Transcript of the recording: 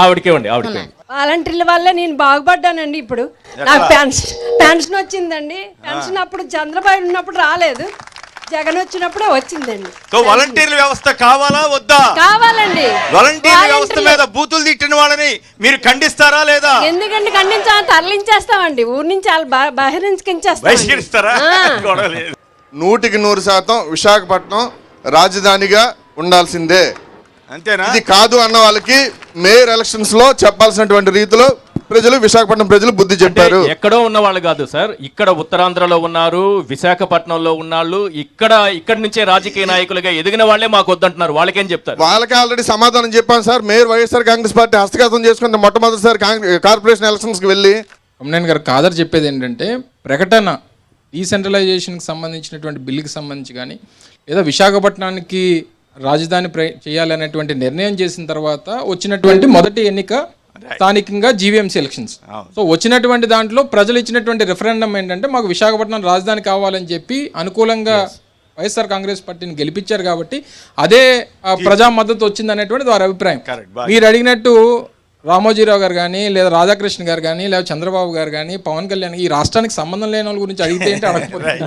ఆవిడకే ఉండి ఆవిడకే. వాలంటీర్ల వల్ల నేను బాగుపడ్డానండి. ఇప్పుడు నాకు పెన్షన్ వచ్చిందండి. పెన్షన్ అప్పుడు చంద్రబాబు ఉన్నప్పుడు రాలేదు, జగన్ వచ్చినప్పుడే వచ్చిందండి. సో వాలంటీర్ల వ్యవస్థ కావాలా వద్దా? కావాలండి. వాలంటీర్ల వ్యవస్థ మీద బూతులు తిట్టిన వాళ్ళని మీరు ఖండిస్తారా లేదా? ఎందుకంటే ఖండించాలని తరలించేస్తామండి, ఊరి నుంచి బహిష్కరిస్తారా? 100% విశాఖపట్నం రాజధానిగా ఉండాల్సిందే. అంతేనా? ఇది కాదు అన్న వాళ్ళకి మేయర్ ఎలక్షన్స్ లో చెప్పాల్సినటువంటి రీతిలో విశాఖపట్నం ప్రజలు బుద్ధి చెప్పారు. ఎక్కడో ఉన్న వాళ్ళు కాదు సార్, ఇక్కడ ఉత్తరాంధ్రలో ఉన్నారు, విశాఖపట్నంలో ఉన్నాళ్ళు, ఇక్కడ నుంచే రాజకీయ నాయకులుగా ఎదిగిన వాళ్ళే మాకు వద్దంటున్నారు. వాళ్ళకేం చెప్తారు? వాళ్ళకే ఆల్రెడీ సమాధానం చెప్పాను sir. Mayor YSR Congress party హస్తగతం చేసుకుంటే మొట్టమొదటిసారి కార్పొరేషన్ ఎలక్షన్స్ కి వెళ్ళి కొమ్మినేని గారు కాదర్ చెప్పేది ఏంటంటే, ప్రకటన డీసెంట్రలైజేషన్కి సంబంధించినటువంటి బిల్లుకి సంబంధించి కానీ లేదా విశాఖపట్నానికి రాజధాని చేయాలనేటువంటి నిర్ణయం చేసిన తర్వాత వచ్చినటువంటి మొదటి ఎన్నిక స్థానికంగా జీవీఎంసీ ఎలక్షన్స్. సో వచ్చినటువంటి దాంట్లో ప్రజలు ఇచ్చినటువంటి రెఫరెండం ఏంటంటే, మాకు విశాఖపట్నం రాజధాని కావాలని చెప్పి అనుకూలంగా వైఎస్ఆర్ కాంగ్రెస్ పార్టీని గెలిపించారు కాబట్టి అదే ప్రజా మద్దతు వచ్చింది అనేటువంటిది వారి అభిప్రాయం. మీరు అడిగినట్టు రామోజీరావు గారు కానీ లేదా రాధాకృష్ణ గారు కానీ లేదా చంద్రబాబు గారు కానీ పవన్ కళ్యాణ్ ఈ రాష్ట్రానికి సంబంధం లేని వాళ్ళ గురించి అడిగితే ఏంటి అడగకపోతే